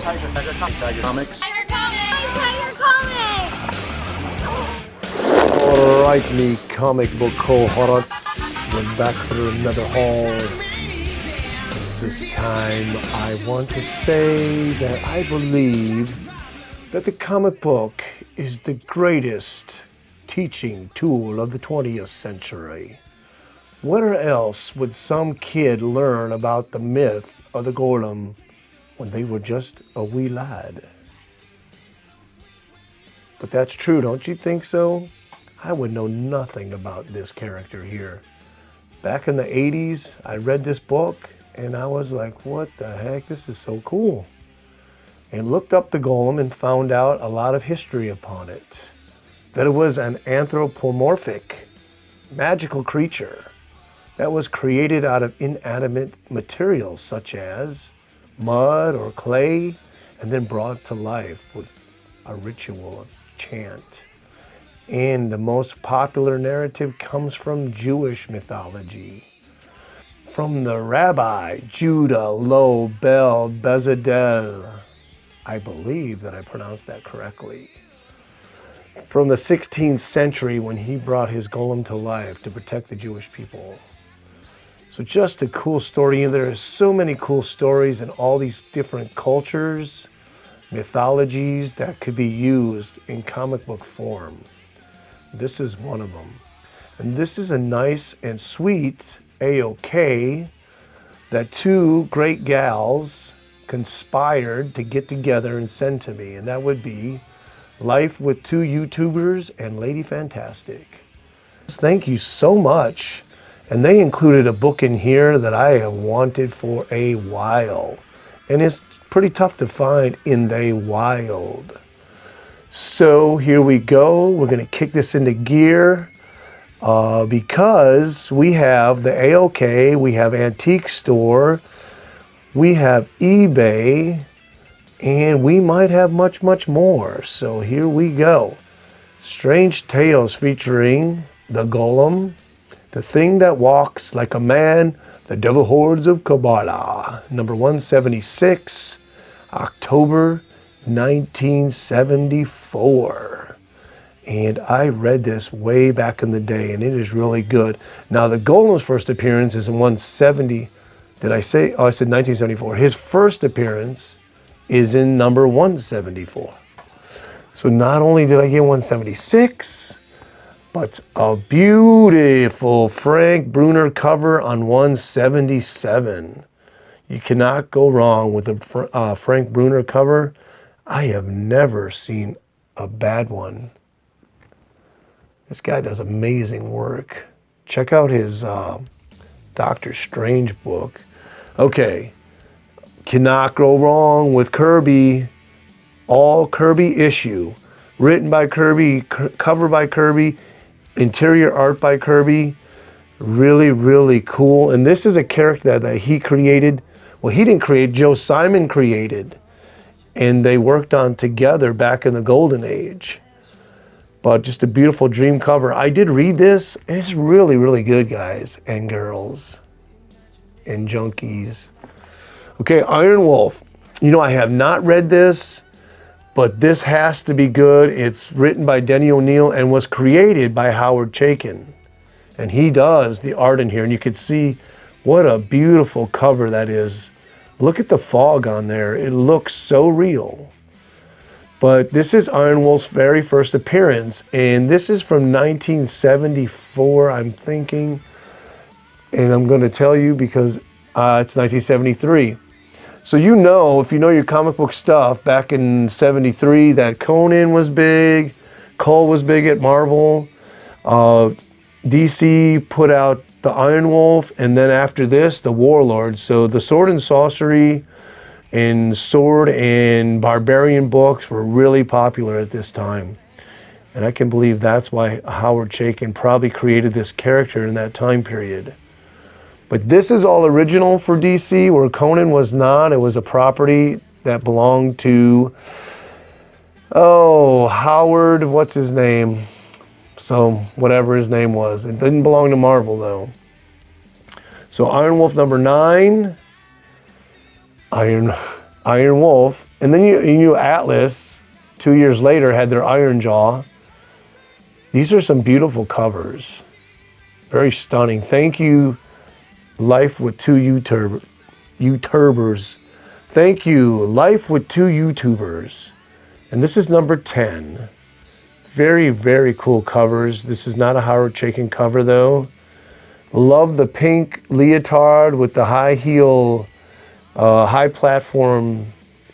Nighttiger Comics. Nighttiger Comics! Alright, me comic book cohorts. We're back through another haul. This time I want to say that I believe that the comic book is the greatest teaching tool of the 20th century. Where else would some kid learn about the myth of the golem when they were just a wee lad? But that's true, don't you think so? I would know nothing about this character here. Back in the 80s, I read this book and I was like, what the heck, this is so cool. And looked up the golem and found out a lot of history upon it. That it was an anthropomorphic, magical creature that was created out of inanimate materials such as mud or clay, and then brought to life with a ritual of chant. And the most popular narrative comes from Jewish mythology. From the Rabbi Judah Lo Bel Bezalel, I believe that I pronounced that correctly, from the 16th century when he brought his golem to life to protect the Jewish people. So just a cool story, and there are so many cool stories in all these different cultures, mythologies that could be used in comic book form. This is one of them. And this is a nice and sweet AOK that two great gals conspired to get together and send to me, and that would be Life with Two YouTubers and Lady Fantastic. Thank you so much. And they included a book in here that I have wanted for a while. And it's pretty tough to find in the wild. So here we go. We're going to kick this into gear because we have the AOK, we have Antique Store, we have eBay, and we might have much, much more. So here we go. Strange Tales featuring the Golem, The Thing That Walks Like a Man, The Devil Hordes of Kabbalah. Number 176, October 1974. And I read this way back in the day, and it is really good. Now, the Golem's first appearance is in 170. Did I say? Oh, I said 1974. His first appearance is in number 174. So not only did I get 176, but a beautiful Frank Brunner cover on 177. You cannot go wrong with a Frank Brunner cover. I have never seen a bad one. This guy does amazing work. Check out his Doctor Strange book. Okay, cannot go wrong with Kirby. All Kirby issue. Written by Kirby, cover by Kirby, interior art by Kirby. Really, really cool. And this is a character that he created. Well, he didn't create, Joe Simon created. And they worked on together back in the Golden Age. But just a beautiful dream cover. I did read this. It's really, really good, guys and girls and junkies. Okay, Iron Wolf. You know, I have not read this, but this has to be good. It's written by Denny O'Neil and was created by Howard Chaykin. And he does the art in here. And you can see what a beautiful cover that is. Look at the fog on there. It looks so real. But this is Iron Wolf's very first appearance. And this is from 1974, I'm thinking. And I'm going to tell you because it's 1973. So you know, if you know your comic book stuff, back in 73, that Conan was big, Cole was big at Marvel, DC put out the Iron Wolf, and then after this, the Warlord. So the sword and sorcery and sword and barbarian books were really popular at this time. And I can believe that's why Howard Chaykin probably created this character in that time period. But this is all original for DC, where Conan was not. It was a property that belonged to, Howard, what's his name? So whatever his name was. It didn't belong to Marvel, though. So Iron Wolf number 9, Iron Wolf, And then you Atlas, 2 years later, had their Iron Jaw. These are some beautiful covers. Very stunning. Thank you, Life with Two YouTubers. Thank you, Life with Two YouTubers. And this is number 10. Very, very cool covers. This is not a Howard Chaykin cover, though. Love the pink leotard with the high heel, high platform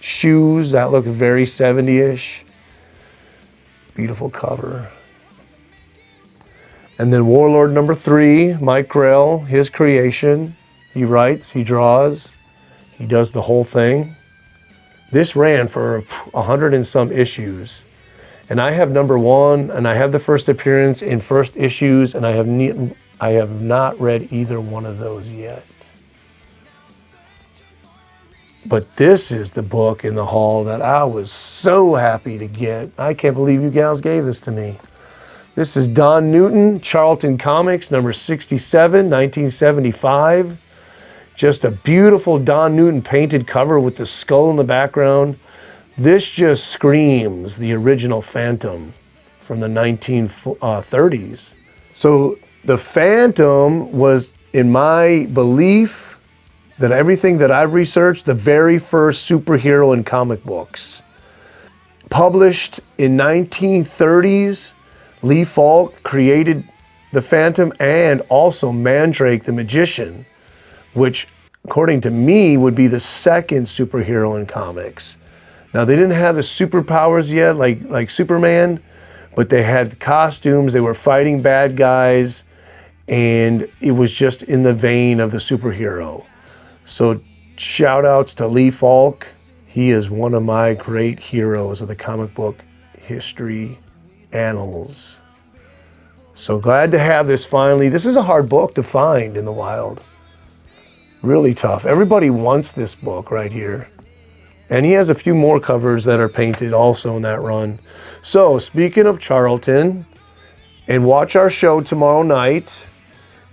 shoes. That look very 70-ish. Beautiful cover. And then Warlord number 3, Mike Grell, his creation. He writes, he draws, he does the whole thing. This ran for 100 and some issues. And I have number 1, and I have the first appearance in first issues, and I have not read either one of those yet. But this is the book in the haul that I was so happy to get. I can't believe you gals gave this to me. This is Don Newton, Charlton Comics, number 67, 1975. Just a beautiful Don Newton painted cover with the skull in the background. This just screams the original Phantom from the 1930s. So the Phantom was, in my belief, that everything that I've researched, the very first superhero in comic books. Published in 1930s, Lee Falk created the Phantom and also Mandrake the Magician, which, according to me, would be the second superhero in comics. Now, they didn't have the superpowers yet, like Superman, but they had costumes, they were fighting bad guys, and it was just in the vein of the superhero. So, shout outs to Lee Falk. He is one of my great heroes of the comic book history annals. So glad to have this finally. This is a hard book to find in the wild. Really tough. Everybody wants this book right here. And he has a few more covers that are painted also in that run. So speaking of Charlton, and watch our show tomorrow night.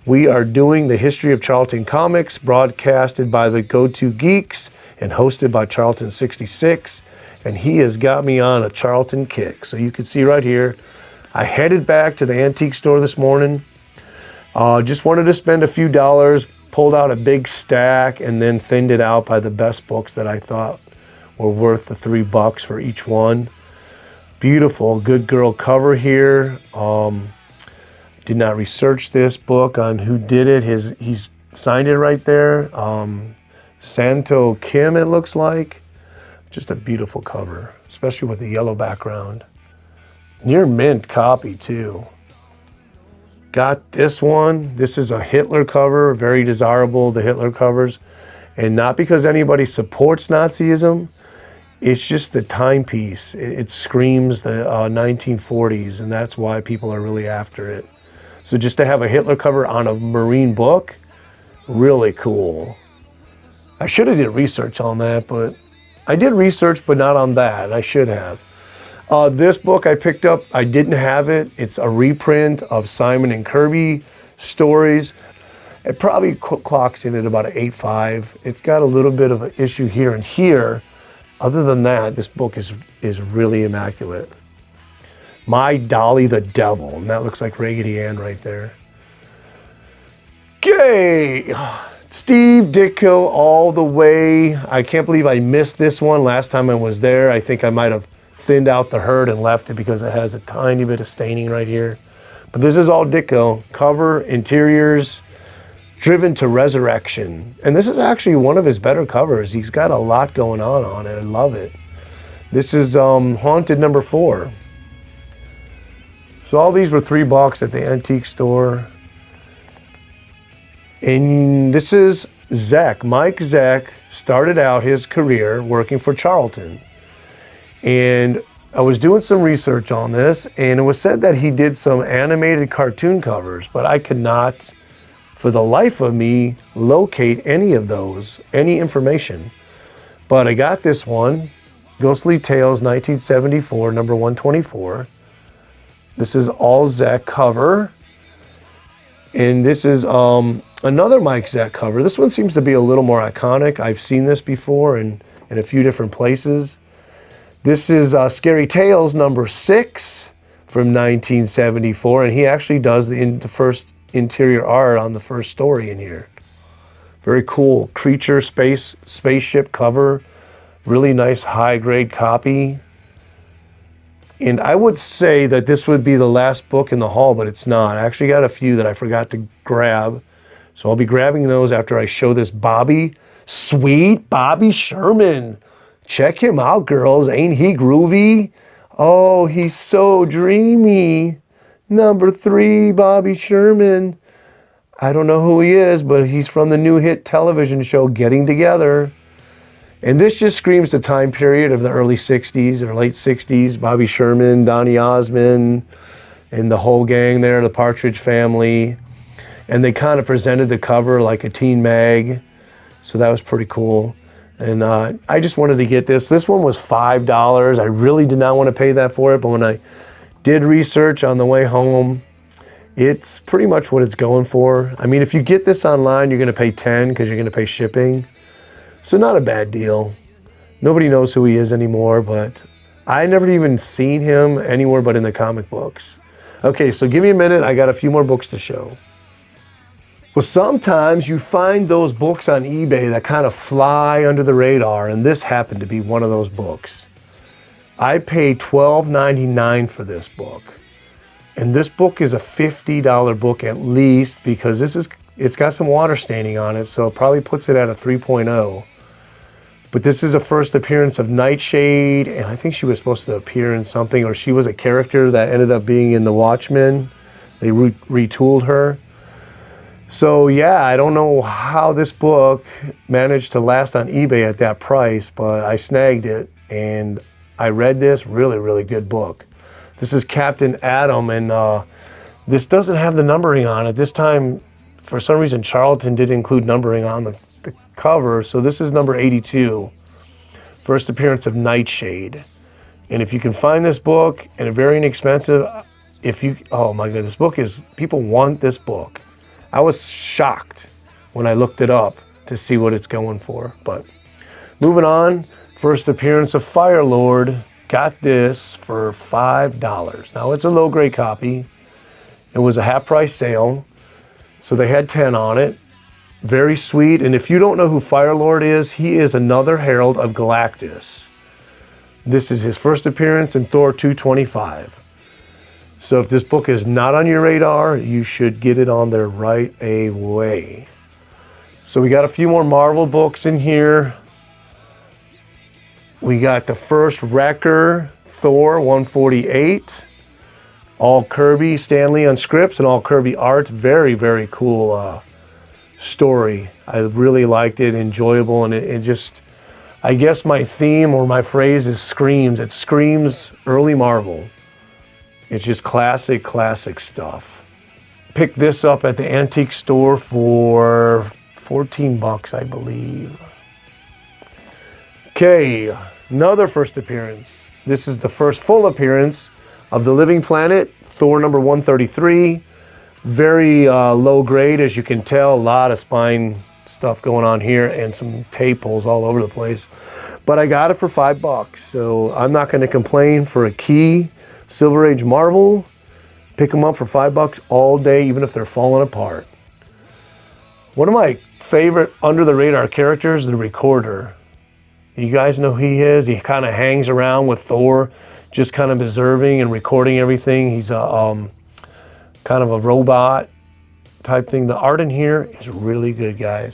We are doing the history of Charlton Comics, broadcasted by the Go-To Geeks and hosted by Charlton 66. And he has got me on a Charlton kick. So you can see right here, I headed back to the antique store this morning. Just wanted to spend a few dollars, pulled out a big stack, and then thinned it out by the best books that I thought were worth the $3 for each one. Beautiful Good Girl cover here. Did not research this book on who did it. He's signed it right there. Santo Kim, it looks like. Just a beautiful cover, especially with the yellow background. Near mint copy too. Got this one. This is a Hitler cover, very desirable, the Hitler covers. And not because anybody supports Nazism, it's just the timepiece. It screams the 1940s, and that's why people are really after it. So just to have a Hitler cover on a Marine book, really cool. I should have did research on that, but I did research, but not on that. I should have. This book I picked up, I didn't have it. It's a reprint of Simon and Kirby stories. It probably clocks in at about an 8.5. It's got a little bit of an issue here and here. Other than that, this book is really immaculate. My Dolly the Devil, and that looks like Raggedy Ann right there. Okay, Steve Ditko all the way. I can't believe I missed this one last time I was there. I think I might have thinned out the herd and left it because it has a tiny bit of staining right here. But this is all Ditko. Cover, interiors, Driven to Resurrection. And this is actually one of his better covers. He's got a lot going on it. I love it. This is Haunted number 4. So all these were $3 at the antique store. And this is Zek. Mike Zek started out his career working for Charlton. And I was doing some research on this, and it was said that he did some animated cartoon covers, but I could not, for the life of me, locate any of those, any information. But I got this one, Ghostly Tales 1974, number 124. This is all Zek cover. And this is another Mike Zek cover. This one seems to be a little more iconic. I've seen this before in a few different places. This is Scary Tales number 6 from 1974, and he actually does the first interior art on the first story in here. Very cool creature spaceship cover. Really nice high-grade copy. And I would say that this would be the last book in the haul, but it's not. I actually got a few that I forgot to grab. So I'll be grabbing those after I show this Bobby. Sweet Bobby Sherman. Check him out, girls. Ain't he groovy? Oh, he's so dreamy. Number 3, Bobby Sherman. I don't know who he is, but he's from the new hit television show Getting Together. And this just screams the time period of the early 60s or late 60s. Bobby Sherman, Donny Osmond, and the whole gang there, the Partridge Family. And they kind of presented the cover like a teen mag. So that was pretty cool. And I just wanted to get this. This one was $5. I really did not want to pay that for it. But when I did research on the way home, it's pretty much what it's going for. I mean, if you get this online, you're going to pay $10 because you're going to pay shipping. So not a bad deal. Nobody knows who he is anymore, but I never even seen him anywhere but in the comic books. Okay, so give me a minute. I got a few more books to show. Well, sometimes you find those books on eBay that kind of fly under the radar, and this happened to be one of those books. I paid $12.99 for this book. And this book is a $50 book at least because it's got some water staining on it, so it probably puts it at a 3.0. But this is a first appearance of Nightshade, and I think she was supposed to appear in something, or she was a character that ended up being in The Watchmen. They retooled her. So yeah, I don't know how this book managed to last on eBay at that price, but I snagged it, and I read this. Really, really good book. This is Captain Atom, and this doesn't have the numbering on it. This time, for some reason, Charlton did include numbering on the cover, so this is number 82, first appearance of Nightshade. And if you can find this book, and it's very inexpensive, oh my god, this book is, people want this book. I was shocked when I looked it up to see what it's going for. But moving on, first appearance of Firelord, got this for $5. Now it's a low grade copy. It was a half price sale, so they had 10 on it. Very sweet, and if you don't know who Firelord is, he is another herald of Galactus. This is his first appearance in Thor 225. So if this book is not on your radar, you should get it on there right away. So we got a few more Marvel books in here. We got the first Wrecker, Thor 148. All Kirby, Stanley on scripts, and all Kirby art. Very, very cool story. I really liked it, enjoyable, and it just, I guess my theme or my phrase is screams. It screams early Marvel. It's just classic, classic stuff. Picked this up at the antique store for $14, I believe. Okay, another first appearance. This is the first full appearance of the Living Planet, Thor number 133. Very low grade, as you can tell. A lot of spine stuff going on here and some tape holes all over the place. But I got it for $5, so I'm not going to complain for a key Silver Age Marvel. Pick them up for $5 all day, even if they're falling apart. One of my favorite under the radar characters, the Recorder. You guys know who he is? He kind of hangs around with Thor, just kind of observing and recording everything. He's a kind of a robot type thing. The art in here is really good, guys.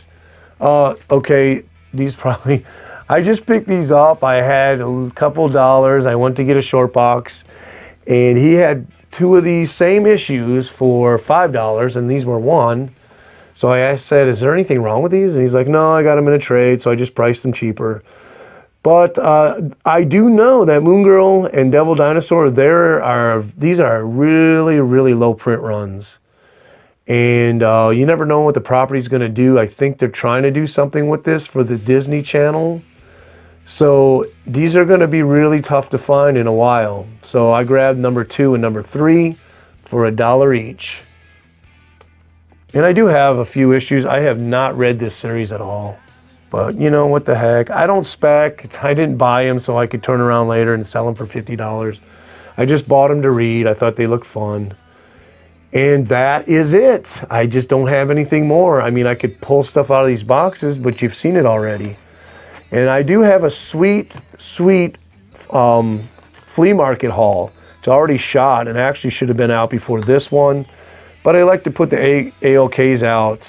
Okay, these probably, I just picked these up. I had a couple dollars. I went to get a short box, and he had 2 of these same issues for $5, and these were 1. So I said, is there anything wrong with these? And he's like, no, I got them in a trade, so I just priced them cheaper. But I do know that Moon Girl and Devil Dinosaur, these are really, really low print runs. And you never know what the property's going to do. I think they're trying to do something with this for the Disney Channel. So these are going to be really tough to find in a while. So I grabbed number 2 and number 3 for $1 each. And I do have a few issues. I have not read this series at all. But you know, what the heck? I don't spec. I didn't buy them so I could turn around later and sell them for $50. I just bought them to read. I thought they looked fun. And that is it. I just don't have anything more. I mean, I could pull stuff out of these boxes, but you've seen it already. And I do have a sweet flea market haul. It's already shot and actually should have been out before this one. But I like to put the AOKs out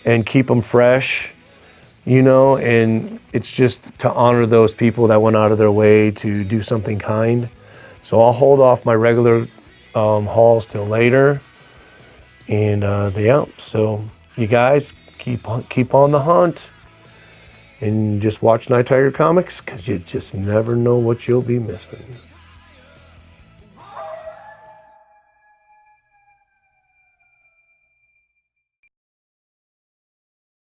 and keep them fresh, you know, and it's just to honor those people that went out of their way to do something kind. So I'll hold off my regular hauls till later, and yeah, so you guys keep on the hunt and just watch Nighttiger comics, because you just never know what you'll be missing.